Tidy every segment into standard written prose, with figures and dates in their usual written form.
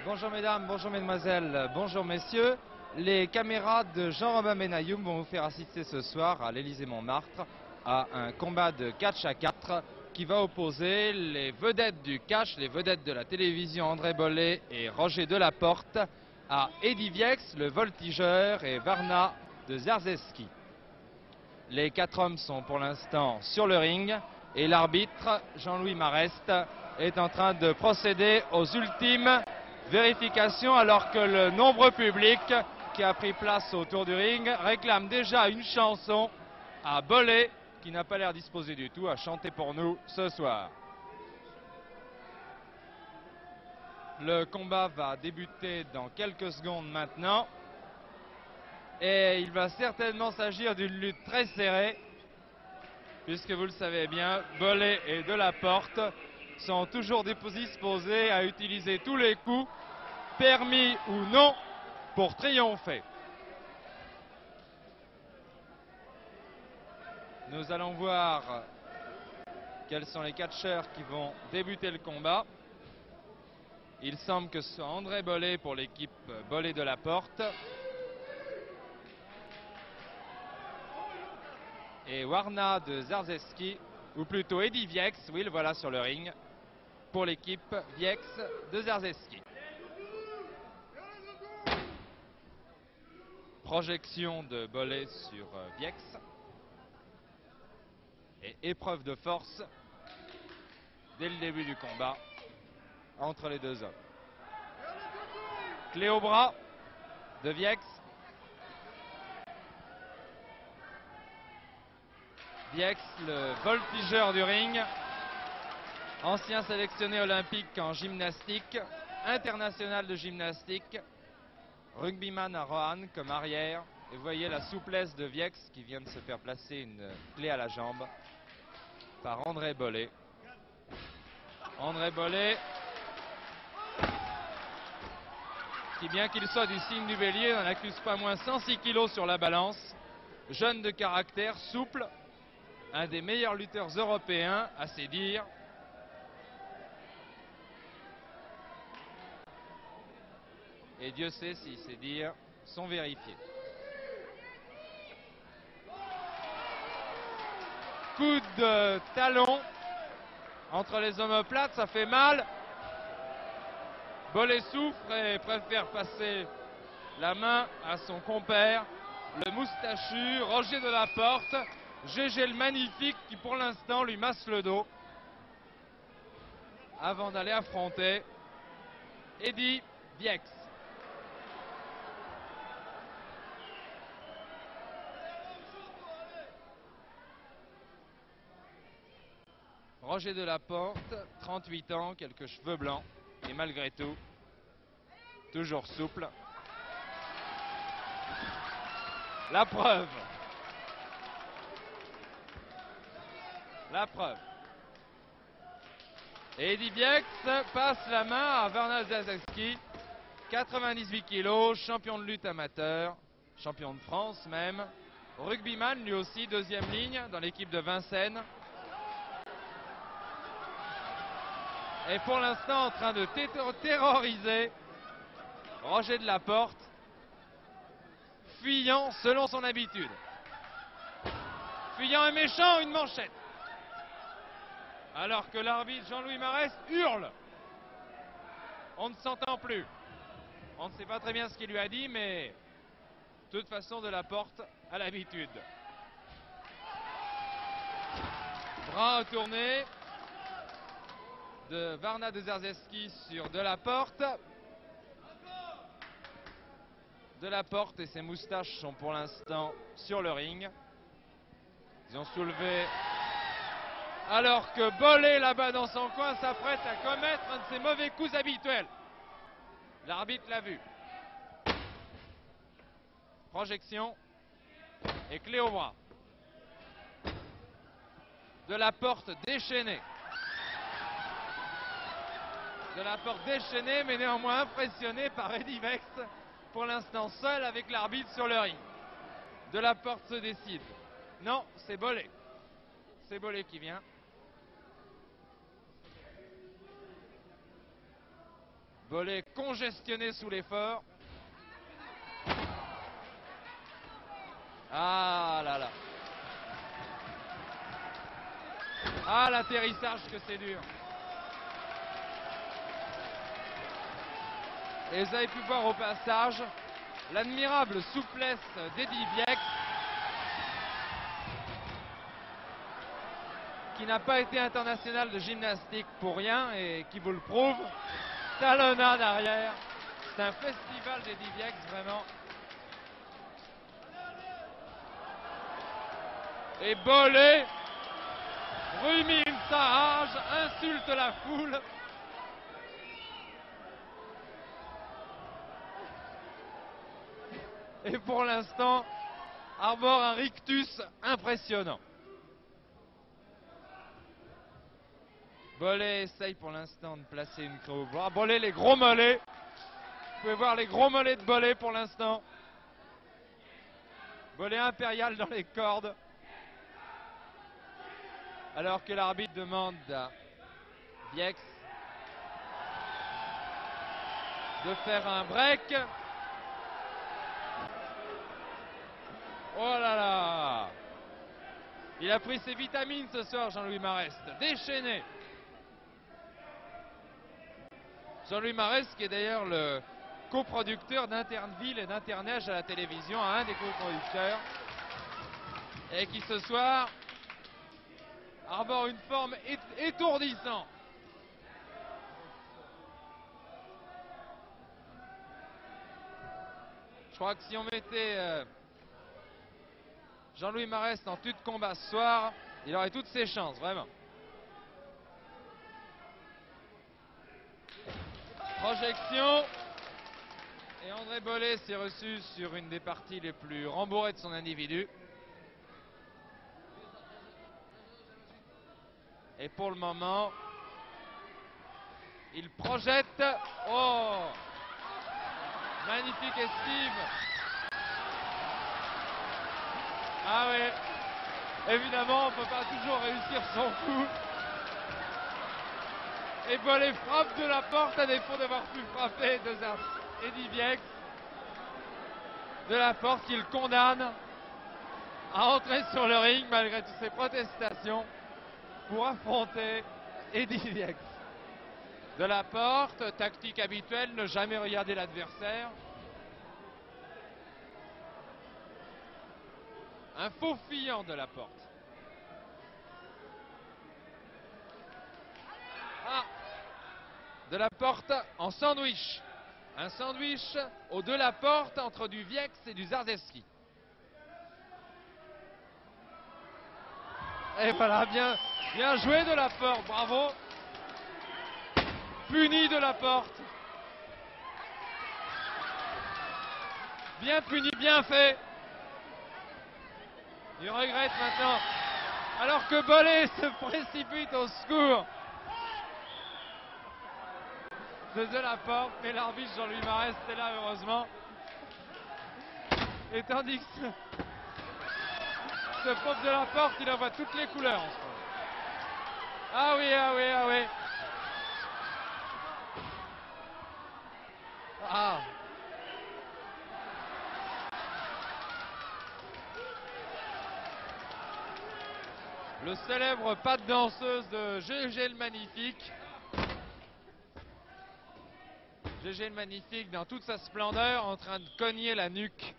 Bonjour mesdames, bonjour mesdemoiselles, bonjour messieurs. Les caméras de Jean-Robin Benayoum vont vous faire assister ce soir à l'Élysée-Montmartre à un combat de catch à 4 qui va opposer les vedettes du catch, les vedettes de la télévision André Bollet et Roger Delaporte à Eddy Viex, le voltigeur, et Varna de Zerzeski. Les 4 hommes sont pour l'instant sur le ring et l'arbitre, Jean-Louis Marest, est en train de procéder aux ultimes vérifications alors que le nombreux public qui a pris place autour du ring réclame déjà une chanson à Bollet qui n'a pas l'air disposé du tout à chanter pour nous ce soir. Le combat va débuter dans quelques secondes maintenant et il va certainement s'agir d'une lutte très serrée puisque vous le savez bien, Bollet et Delaporte sont toujours disposés à utiliser tous les coups, permis ou non, pour triompher. Nous allons voir quels sont les catcheurs qui vont débuter le combat. Il semble que ce soit André Bollet pour l'équipe Bollet Delaporte et Varna de Zerzeski, ou plutôt Eddy Viex, oui le voilà sur le ring, pour l'équipe Viex de Zerzeski. Projection de Bollet sur Viex. Et épreuve de force dès le début du combat entre les deux hommes. Clé au bras de Viex. Viex, le voltigeur du ring, ancien sélectionné olympique en gymnastique, international de gymnastique, rugbyman à Roanne comme arrière. Et vous voyez la souplesse de Viex qui vient de se faire placer une clé à la jambe par André Bollet. André Bollet, qui bien qu'il soit du signe du bélier, n'en accuse pas moins 106 kilos sur la balance. Jeune de caractère, souple, un des meilleurs lutteurs européens, à ses dires. Et Dieu sait si ses dires sont vérifiés. Coup de talon entre les omoplates, ça fait mal. Bollet souffre et préfère passer la main à son compère, le moustachu Roger Delaporte. GG le magnifique qui pour l'instant lui masse le dos avant d'aller affronter Eddy Viex. Roger Delaporte, 38 ans, quelques cheveux blancs et malgré tout, toujours souple. La preuve. La preuve. Et Eddy Viex passe la main à Varna Zerzeski, 98 kilos, champion de lutte amateur, champion de France même, rugbyman lui aussi, deuxième ligne dans l'équipe de Vincennes. Et pour l'instant en train de terroriser Roger Delaporte, fuyant selon son habitude. Fuyant et méchant, une manchette. Alors que l'arbitre Jean-Louis Marest hurle. On ne s'entend plus. On ne sait pas très bien ce qu'il lui a dit, mais de toute façon Delaporte a l'habitude. Bras tourné de Varna de Zerzeski sur Delaporte. Delaporte et ses moustaches sont pour l'instant sur le ring. Ils ont soulevé alors que Bollet là-bas dans son coin s'apprête à commettre un de ses mauvais coups habituels. L'arbitre l'a vu. Projection et clé au bras. Delaporte déchaîné. Delaporte déchaîné mais néanmoins impressionné par Eddy Viex, pour l'instant seul avec l'arbitre sur le ring. Delaporte se décide. Non, c'est Bollet. C'est Bollet qui vient. Bollet congestionné sous l'effort. Ah là là. Ah, l'atterrissage que c'est dur. Et vous avez pu voir au passage l'admirable souplesse d'Eddy Viex, qui n'a pas été international de gymnastique pour rien et qui vous le prouve. Talonnade arrière. C'est un festival d'Eddy Viex, vraiment. Et Bollet rumine sa rage, insulte la foule. Et pour l'instant, arbore un rictus impressionnant. Bollet essaye pour l'instant de placer une clé au bras. Bollet, les gros mollets. Vous pouvez voir les gros mollets de Bollet pour l'instant. Bollet impérial dans les cordes. Alors que l'arbitre demande à Viex de faire un break. Oh là là! Il a pris ses vitamines ce soir, Jean-Louis Marest. Déchaîné. Jean-Louis Marest, qui est d'ailleurs le coproducteur d'Interneville et d'Interneige à la télévision, un des coproducteurs, et qui ce soir arbore une forme étourdissante. Je crois que si on mettait Jean-Louis Marest en tenue de combat ce soir, il aurait toutes ses chances, vraiment. Projection. Et André Bollet s'est reçu sur une des parties les plus rembourrées de son individu. Et pour le moment, il projette. Oh! Magnifique esquive. Ah oui. Évidemment, on ne peut pas toujours réussir son coup. Et Bollet frappe de la porte à défaut d'avoir pu frapper Eddy Viex. De la porte qu'il condamne à entrer sur le ring malgré toutes ses protestations pour affronter Eddy Viex. De la porte, tactique habituelle, ne jamais regarder l'adversaire. Un faux fillant de la porte. Ah! De la porte en sandwich. Un sandwich au de la porte entre du Viex et du Zardevski. Et voilà, bien joué de la porte, bravo. Puni de la porte. Bien puni, bien fait. Il regrette maintenant. Alors que Bollet se précipite au secours de la porte, mais l'arbitre Jean-Louis Marest est là heureusement. Et tandis que ce pauvre de la porte, il en voit toutes les couleurs en ce moment. Ah oui, ah oui, ah oui. Ah. Le célèbre pas de danseuse de GG le Magnifique. GG le Magnifique dans toute sa splendeur en train de cogner la nuque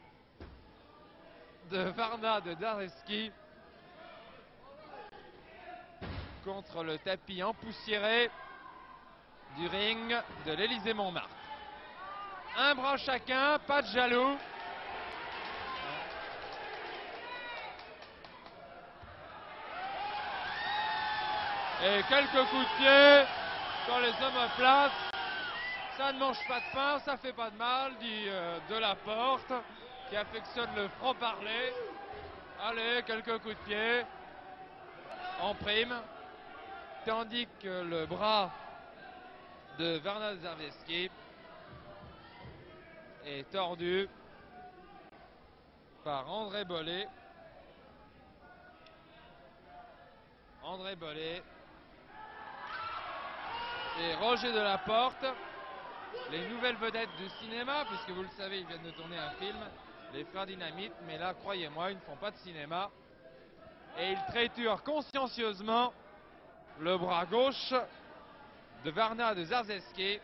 de Varna de Zardevski contre le tapis empoussiéré du ring de l'Élysée-Montmartre. Un bras chacun, pas de jaloux. Et quelques coups de pied dans les omoplates. Ça ne mange pas de pain, ça fait pas de mal, dit de la porte, qui affectionne le franc-parler. Allez, quelques coups de pied en prime. Tandis que le bras de Varna Zardevski est tordu par André Bollet. André Bollet et Roger de la Porte les nouvelles vedettes du cinéma, puisque vous le savez, ils viennent de tourner un film, les Frères Dynamite, mais là, croyez-moi, ils ne font pas de cinéma. Et ils triturent consciencieusement le bras gauche de Varna de Zarzeski.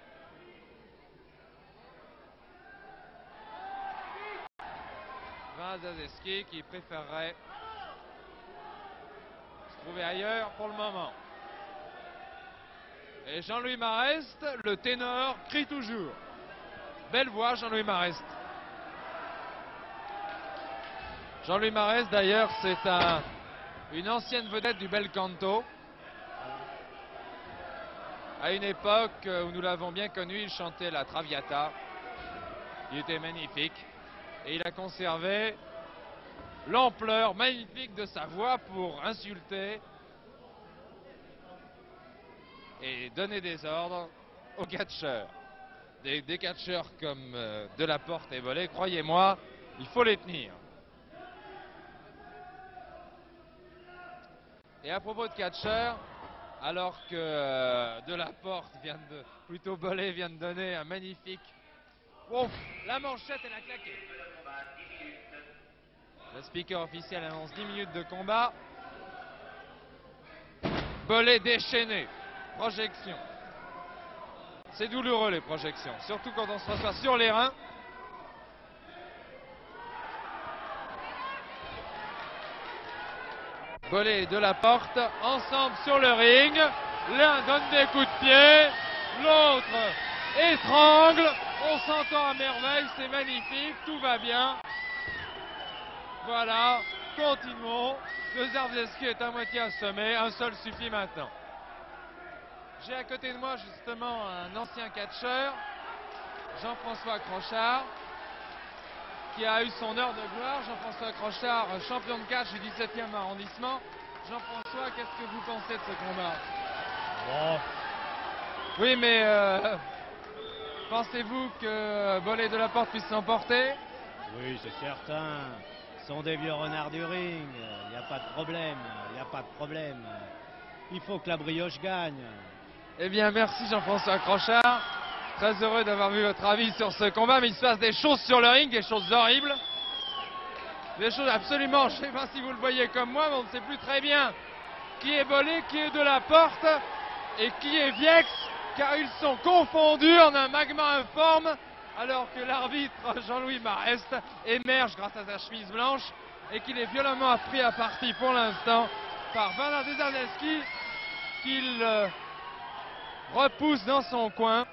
Varna Zarzeski qui préférerait se trouver ailleurs pour le moment. Et Jean-Louis Marest, le ténor, crie toujours. Belle voix, Jean-Louis Marest. Jean-Louis Marest, d'ailleurs, c'est une ancienne vedette du bel canto. À une époque où nous l'avons bien connu, il chantait la Traviata. Il était magnifique. Et il a conservé l'ampleur magnifique de sa voix pour insulter et donner des ordres aux catcheurs. Des catcheurs comme Delaporte et Bollé, croyez-moi, il faut les tenir. Et à propos de catcheurs, alors que Delaporte plutôt Bollé vient de donner un magnifique... Ouf, la manchette, elle a claqué. Le speaker officiel annonce 10 minutes de combat. Bollé déchaîné. Projection. C'est douloureux les projections, surtout quand on se reçoit sur les reins. Bollé et Delaporte ensemble sur le ring. L'un donne des coups de pied, l'autre étrangle. On s'entend à merveille, c'est magnifique, tout va bien. Voilà, continuons. Le Zarzeski est à moitié assommé, un seul suffit maintenant. J'ai à côté de moi justement un ancien catcheur, Jean-François Crochard, qui a eu son heure de gloire. Jean-François Crochard, champion de catch du 17e arrondissement. Jean-François, qu'est-ce que vous pensez de ce combat? Bon. Oui, mais pensez-vous que Bollé et Delaporte puissent s'emporter? Oui, c'est certain. Ce sont des vieux renards du ring. Il n'y a pas de problème. Il n'y a pas de problème. Il faut que la brioche gagne. Eh bien, merci Jean-François Crochard. Très heureux d'avoir vu votre avis sur ce combat, mais il se passe des choses sur le ring, des choses horribles. Des choses absolument, je ne sais pas si vous le voyez comme moi, mais on ne sait plus très bien qui est Bollé, qui est Delaporte et qui est Viex, car ils sont confondus en un magma informe, alors que l'arbitre Jean-Louis Marest émerge grâce à sa chemise blanche et qu'il est violemment pris à partie pour l'instant par Varna de Zarzeski, qu'il repousse dans son coin,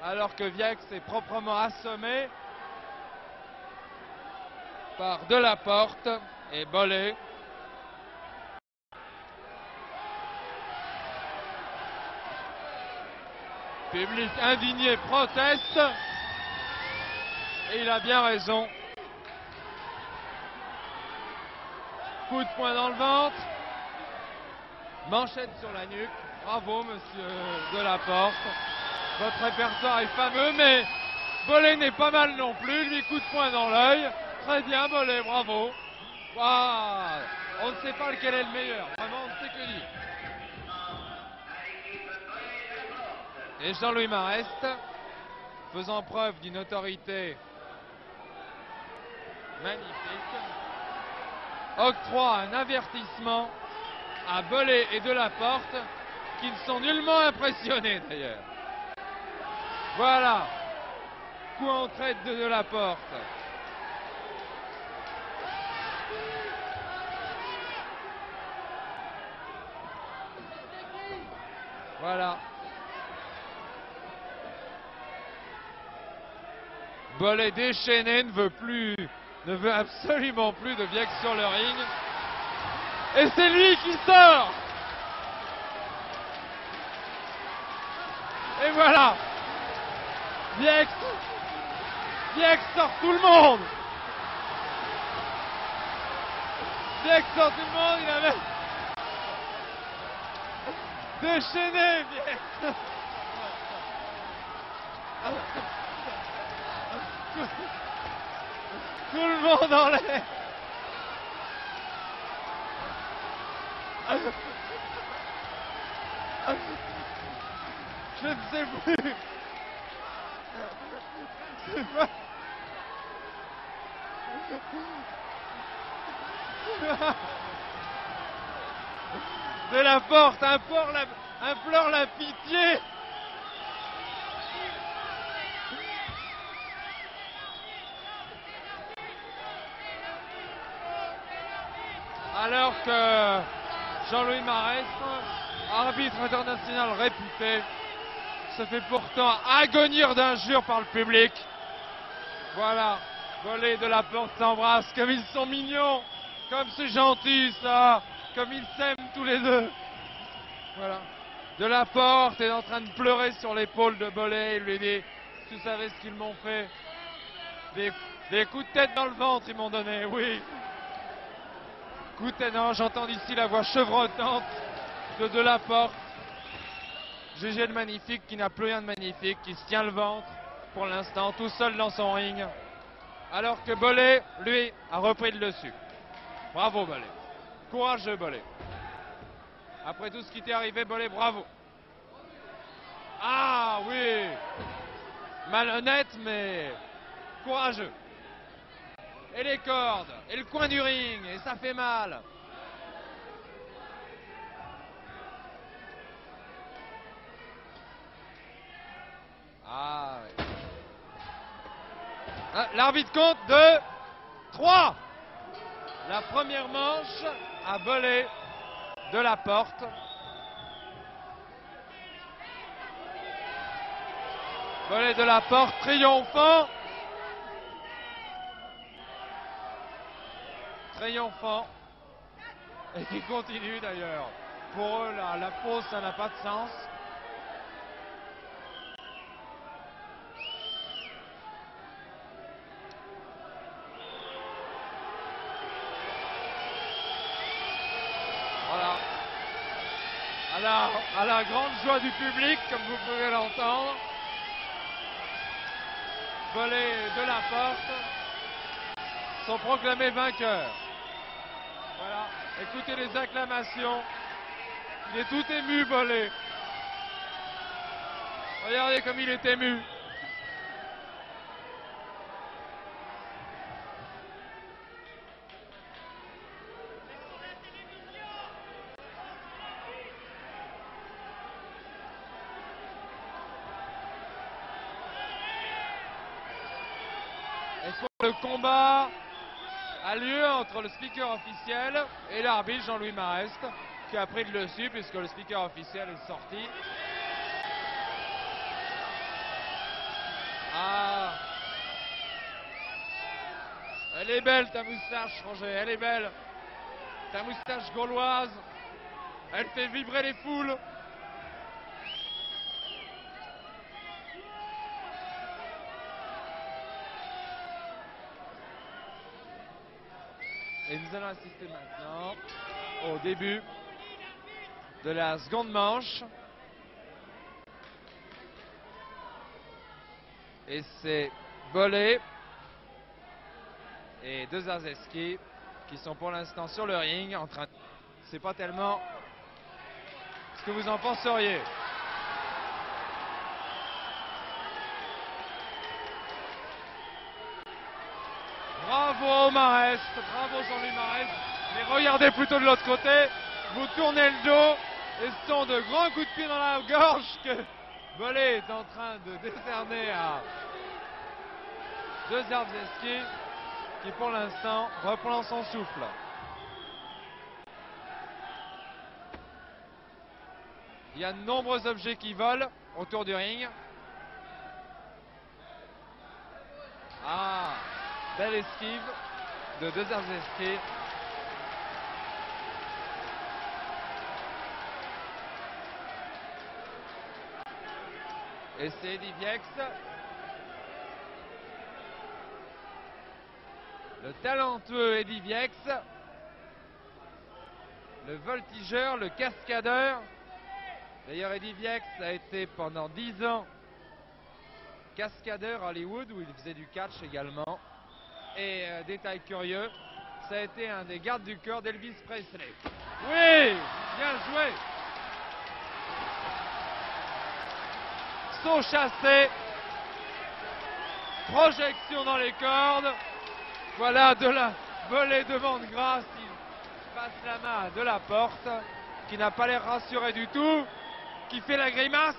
alors que Viex est proprement assommé par Delaporte et Bollé. Public indigné proteste et il a bien raison. Coup de poing dans le ventre, manchette sur la nuque. Bravo monsieur Delaporte. Votre répertoire est fameux, mais Bollé n'est pas mal non plus. Lui, coup de poing dans l'œil. Très bien Bollé, bravo. Waouh, on ne sait pas lequel est le meilleur. Vraiment, on ne sait que dire. Et Jean-Louis Marest, faisant preuve d'une autorité magnifique, octroie un avertissement à Bollé et Delaporte, qui ne sont nullement impressionnés d'ailleurs. Voilà, coup en traite de Delaporte. Voilà. Bollé déchaîné ne veut absolument plus de Viex sur le ring. Et c'est lui qui sort. Et voilà. Viex sort tout le monde. Viex sort tout le monde, il avait déchaîné Viex. Tout le monde en l'air. Je ne sais plus. Delaporte implore la pitié. Alors que Jean-Louis Marest, arbitre international réputé, se fait pourtant agonir d'injures par le public. Voilà, Bollé et Delaporte s'embrassent comme ils sont mignons, comme c'est gentil ça, comme ils s'aiment tous les deux. Voilà. Delaporte est en train de pleurer sur l'épaule de Bollé. Il lui dit: tu savais ce qu'ils m'ont fait? Des coups de tête dans le ventre ils m'ont donné, oui. Coup de tête, non, j'entends d'ici la voix chevrotante de Delaporte. GG le magnifique qui n'a plus rien de magnifique, qui se tient le ventre pour l'instant, tout seul dans son ring. Alors que Bollé, lui, a repris le dessus. Bravo Bollé. Courageux Bollé. Après tout ce qui t'est arrivé, Bollé, bravo. Ah oui. Malhonnête, mais courageux. Et les cordes, et le coin du ring, et ça fait mal. Ah oui. Ah, l'arbitre compte de 3. La première manche a Bollé Delaporte. Bollé Delaporte triomphant. Triomphant. Et qui continue d'ailleurs. Pour eux, la pause, ça n'a pas de sens. Voilà. À la grande joie du public, comme vous pouvez l'entendre, Bollé et Delaporte sont proclamés vainqueurs. Voilà, écoutez les acclamations. Il est tout ému, Bollé. Regardez comme il est ému. Et soit le combat a lieu entre le speaker officiel et l'arbitre Jean-Louis Marest, qui a pris le dessus puisque le speaker officiel est sorti. Ah, elle est belle ta moustache, Roger, elle est belle. Ta moustache gauloise, elle fait vibrer les foules. Et nous allons assister maintenant au début de la seconde manche. Et c'est Bollé et Dezarzeski qui sont pour l'instant sur le ring en train de... C'est pas tellement ce que vous en penseriez. Bravo Marest, bravo Jean-Louis Marest. Mais regardez plutôt de l'autre côté, vous tournez le dos et ce sont de grands coups de pied dans la gorge que Bollé est en train de décerner à Dezarzeski qui pour l'instant reprend son souffle. Il y a de nombreux objets qui volent autour du ring. Ah, belle esquive de Dezarzeski. Et c'est Eddie Viex. Le talentueux Eddie Viex. Le voltigeur, le cascadeur. D'ailleurs, Eddie Viex a été pendant 10 ans cascadeur à Hollywood où il faisait du catch également. Et détail curieux, ça a été un des gardes du corps d'Elvis Presley. Oui, bien joué. Saut chassé Projection dans les cordes. Voilà de la volée demande grâce. Il passe la main à Delaporte, qui n'a pas l'air rassuré du tout, qui fait la grimace.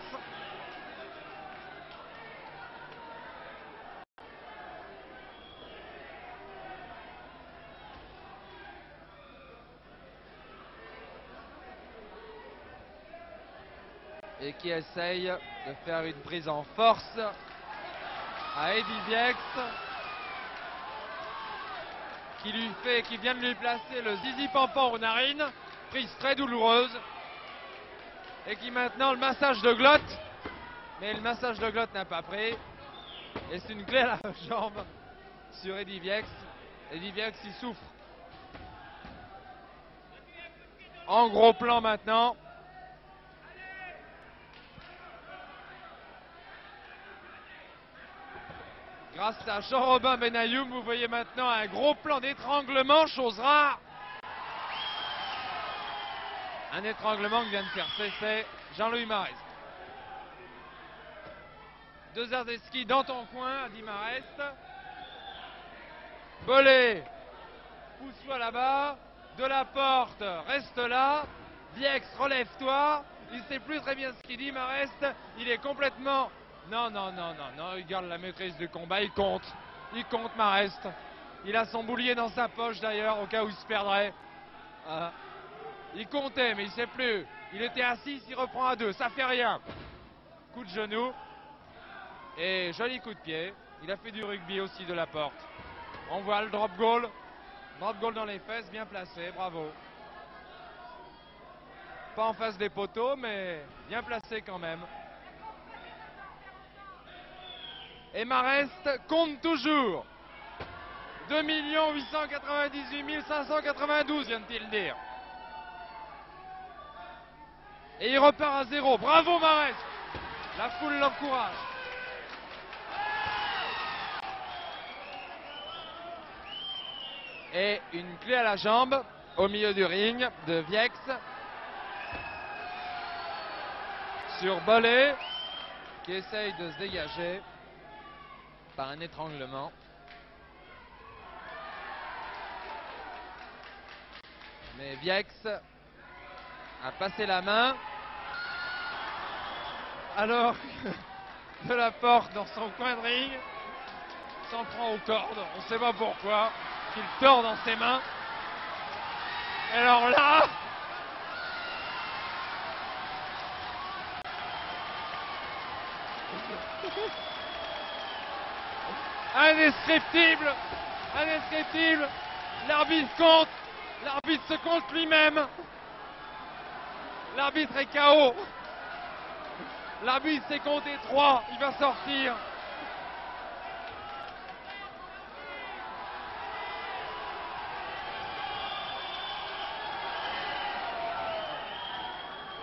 Et qui essaye de faire une prise en force à Eddy Viex, qui vient de lui placer le zizi pampan aux narines, prise très douloureuse, et qui maintenant le massage de glotte, mais le massage de glotte n'a pas pris, et c'est une clé à la jambe sur Eddy Viex. Eddy Viex il souffre. En gros plan maintenant. Grâce à Jean-Robin Benayoum, vous voyez maintenant un gros plan d'étranglement, chose rare. Un étranglement que vient de faire cesser Jean-Louis Marest. De Zarzeski dans ton coin, dit Marest. Bollé, pousse-toi là-bas. Delaporte, reste là. Viex, relève-toi. Il ne sait plus très bien ce qu'il dit, Marest. Il est complètement... Non, il garde la maîtrise du combat, il compte, Marest. Il a son boulier dans sa poche d'ailleurs, au cas où il se perdrait. Il comptait, mais il ne sait plus. Il était à 6, il reprend à 2, ça fait rien. Coup de genou, et joli coup de pied. Il a fait du rugby aussi Delaporte. On voit le drop goal dans les fesses, bien placé, bravo. Pas en face des poteaux, mais bien placé quand même. Et Marest compte toujours. 2 898 592 vient-il dire. Et il repart à 0. Bravo Marest. La foule l'encourage. Et une clé à la jambe au milieu du ring de Viex. Sur Bollé, qui essaye de se dégager par un étranglement. Mais Viex a passé la main. Alors que Delaporte dans son coin de ring s'en prend aux cordes. On ne sait pas pourquoi. Qu'il tord dans ses mains. Et alors là... Indescriptible, l'arbitre compte, l'arbitre se compte lui-même, l'arbitre est KO, l'arbitre s'est compté 3, il va sortir.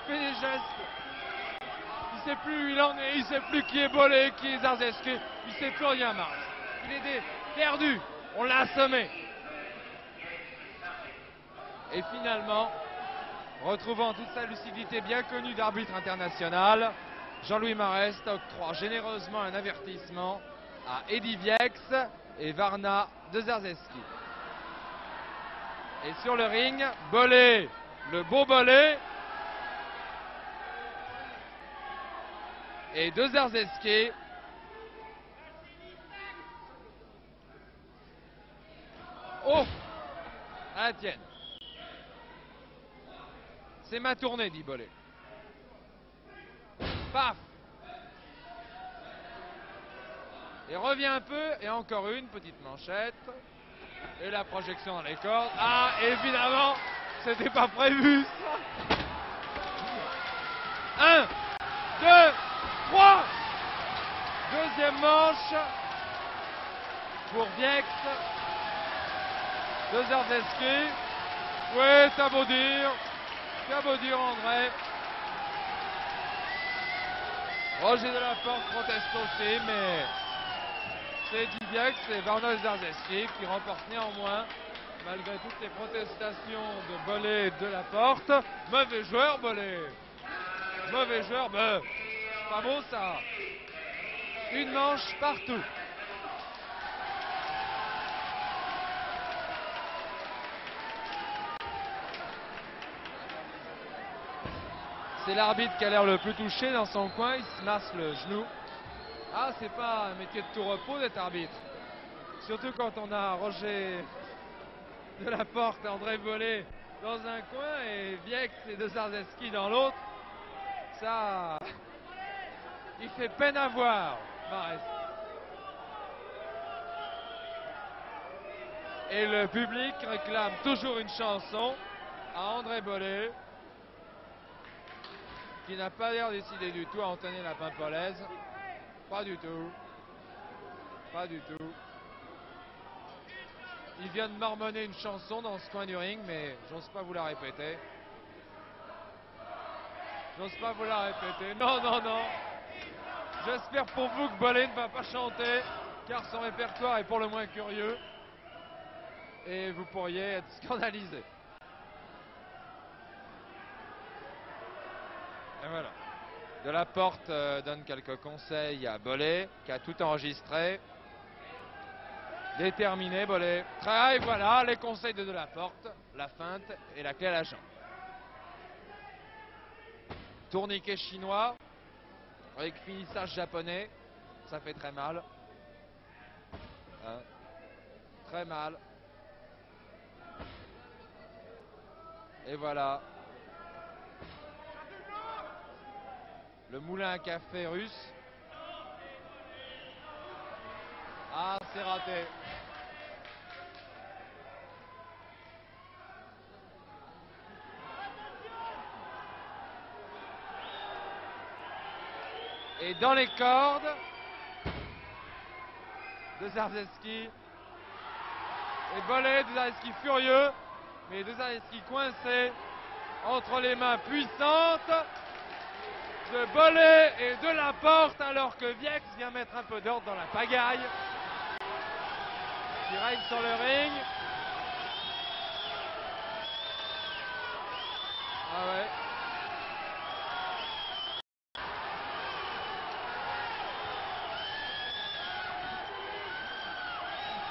Il fait des gestes, il ne sait plus où il en est, il ne sait plus qui est Bollé, qui est Zarzeski, il ne sait plus rien Marest. Il est perdu, on l'a assommé. Et finalement, retrouvant toute sa lucidité bien connue d'arbitre international, Jean-Louis Marest octroie généreusement un avertissement à Eddy Viex et Varna de Zarzeski. Et sur le ring, Bollé, le beau Bollé, et de Zarzeski. Oh, à la tienne. C'est ma tournée, dit Bollé. Paf. Et revient un peu, et encore une petite manchette. Et la projection dans les cordes. Ah, évidemment, c'était pas prévu, ça. 1, 2, 3. Deuxième manche pour Viex. De Zarzeski. Oui, t'as beau dire André. Roger Delaporte proteste aussi, mais c'est Eddy Viex et Varna Zarzeski qui remportent néanmoins, malgré toutes les protestations de Bollé et de Delaporte. Mauvais joueur, Bollé. Mauvais joueur, mais pas beau ça. Une manche partout. C'est l'arbitre qui a l'air le plus touché dans son coin, il se masse le genou. Ah, c'est pas un métier de tout repos d'être arbitre. Surtout quand on a Roger Delaporte et André Bollet dans un coin et Viex et De Zarzewski dans l'autre. Ça, il fait peine à voir, Marès. Et le public réclame toujours une chanson à André Bollet, qui n'a pas l'air décidé du tout à entonner la pimpolaise. Pas du tout. Pas du tout. Il vient de marmonner une chanson dans ce coin du ring, mais j'ose pas vous la répéter. J'ose pas vous la répéter. Non, non, non. J'espère pour vous que Bollet ne va pas chanter, car son répertoire est pour le moins curieux. Et vous pourriez être scandalisé. Et voilà. Delaporte donne quelques conseils à Bollet, qui a tout enregistré. Déterminé, Bollet. Et voilà les conseils de Delaporte, la feinte et la clé à la jambe. Tourniquet chinois, avec finissage japonais, ça fait très mal. Hein? Très mal. Et voilà. Le moulin à café russe. Ah, c'est raté. Et dans les cordes, De Zarzewski. Et Bollet, De Zarzewski furieux, mais De Zarzewski coincé entre les mains puissantes de Bollet et de Delaporte, alors que Viex vient mettre un peu d'ordre dans la pagaille qui règne sur le ring. Ah ouais.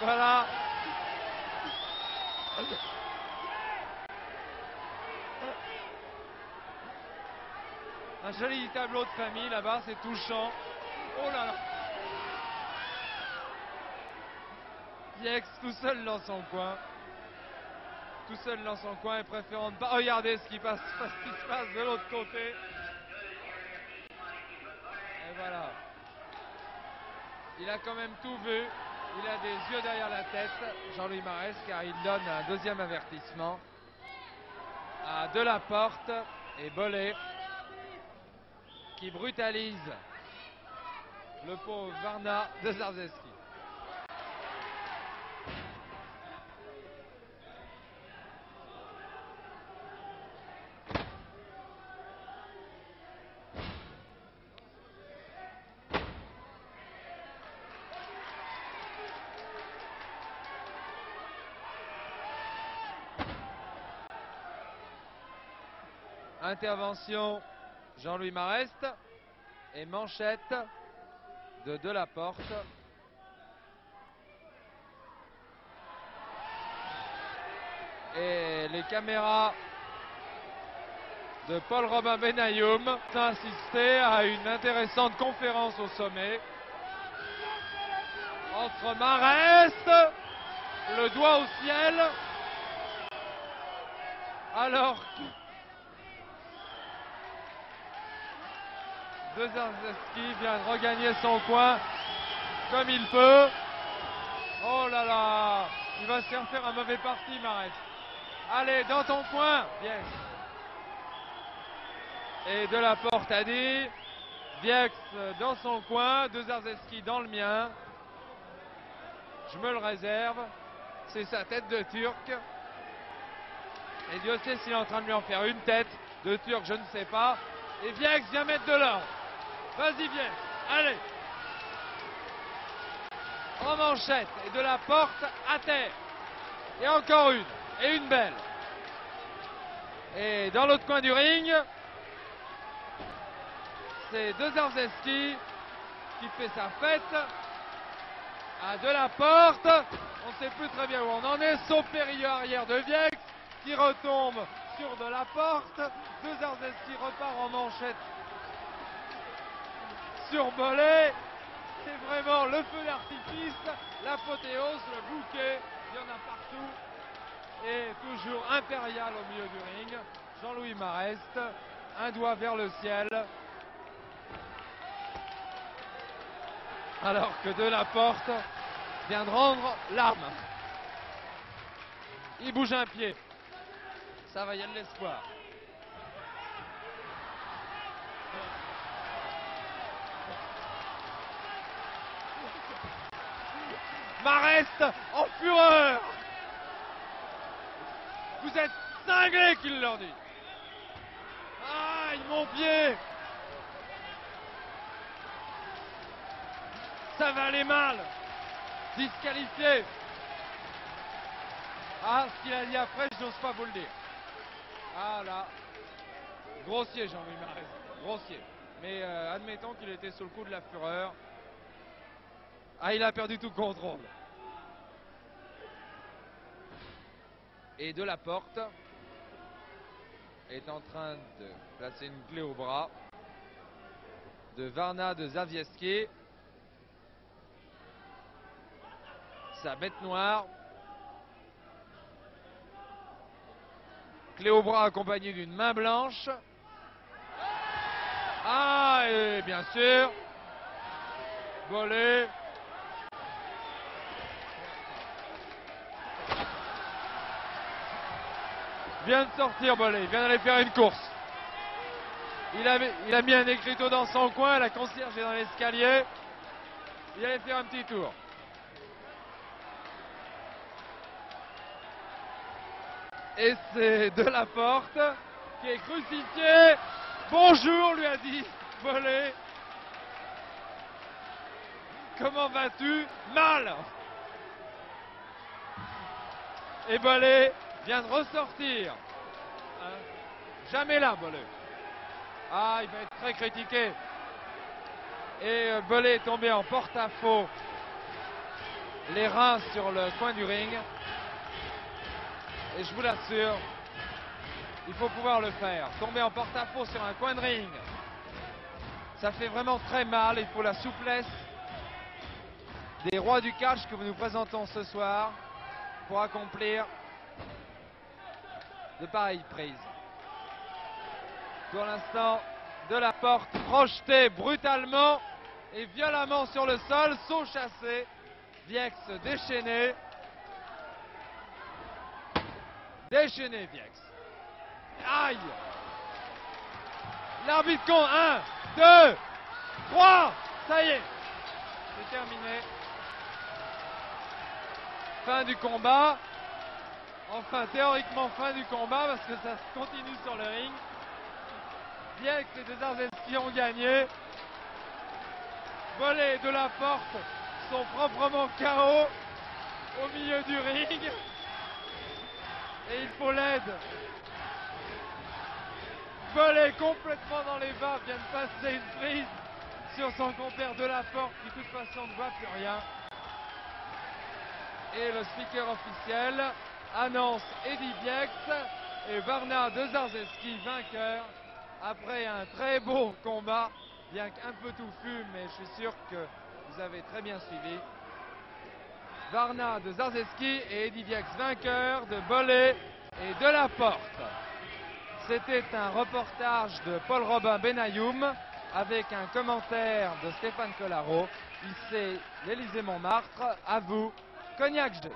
Voilà. Un joli tableau de famille là-bas, c'est touchant. Oh là là. Viex tout seul dans son coin. Tout seul dans son coin et préférant ne pas regarder ce qui se passe de l'autre côté. Et voilà. Il a quand même tout vu. Il a des yeux derrière la tête, Jean-Louis Marès, car il donne un deuxième avertissement à Delaporte et Bollet, qui brutalise le pauvre Varna de Zarzewski. Intervention Jean-Louis Marest et manchette de Delaporte. Et les caméras de Paul Robin Benayoum ont assisté à une intéressante conférence au sommet entre Marest, le doigt au ciel, alors que De Zarzewski vient de regagner son coin comme il peut. Oh là là, il va se faire un mauvais parti, Marest. Allez, dans ton coin, Viex. Et Delaporte a dit, Viex dans son coin, De Zarzewski dans le mien. Je me le réserve. C'est sa tête de Turc. Et Dieu sait s'il est en train de lui en faire une tête de Turc, je ne sais pas. Et Viex vient mettre de l'ordre. Vas-y, Viex, allez. En manchette et Delaporte à terre. Et encore une. Et une belle. Et dans l'autre coin du ring, c'est De Zarzewski qui fait sa fête à Delaporte. On ne sait plus très bien où on en est, sauf périlleux arrière de Viex qui retombe sur de la porte. De Zarzewski repart en manchette sur Bollé. C'est vraiment le feu d'artifice, l'apothéose, le bouquet, il y en a partout. Et toujours impérial au milieu du ring. Jean-Louis Marest, un doigt vers le ciel. Alors que De la Porte vient de rendre l'arme. Il bouge un pied. Ça va, il y a de l'espoir. Marest en fureur. Vous êtes cinglés, qu'il leur dit. Aïe, mon pied. Ça va aller mal. Disqualifié. Ah, ce qu'il a dit après, je n'ose pas vous le dire. Ah là, grossier Jean-Louis Marest, grossier. Mais admettons qu'il était sous le coup de la fureur. Ah, il a perdu tout contrôle. Et De la Porte est en train de placer une clé au bras de Varna de Zarzewski. Sa bête noire. Clé au bras accompagnée d'une main blanche. Ah, et bien sûr, Bollé. Vient de sortir Bollé, il vient d'aller faire une course. Il a mis un écriteau dans son coin, la concierge est dans l'escalier. Il allait faire un petit tour. Et c'est De la Porte qui est crucifié. Bonjour, lui a dit Bollé. Comment vas-tu? Mal. Et Bollé vient de ressortir. Jamais là, Bollé. Ah, il va être très critiqué. Et Bollé est tombé en porte-à-faux. Les reins sur le coin du ring. Et je vous l'assure, il faut pouvoir le faire. Tomber en porte-à-faux sur un coin de ring, ça fait vraiment très mal. Il faut la souplesse des rois du catch que nous présentons ce soir pour accomplir de pareilles prises. Pour l'instant, De la Porte projeté brutalement et violemment sur le sol, saut chassé, Viex déchaîné. Déchaîné Viex. Aïe. L'arbitre compte 1, 2, 3. Ça y est. C'est terminé. Fin du combat. Enfin, théoriquement fin du combat parce que ça continue sur le ring. Viex et De Zarzewski ont gagné. Bollé et De la Porte sont proprement KO au milieu du ring. Et il faut l'aide. Bollé complètement dans les bas vient de passer une prise sur son compère De la Porte qui de toute façon ne voit plus rien. Et le speaker officiel annonce Eddie Viex et Varna de Zarzewski vainqueur après un très beau combat, bien qu'un peu touffu, mais je suis sûr que vous avez très bien suivi. Varna de Zarzewski et Eddie Viex vainqueur de Bollé et De la Porte. C'était un reportage de Paul Robin Benayoum avec un commentaire de Stéphane Collaro. Ici l'Élysée Montmartre, à vous, Cognac 2.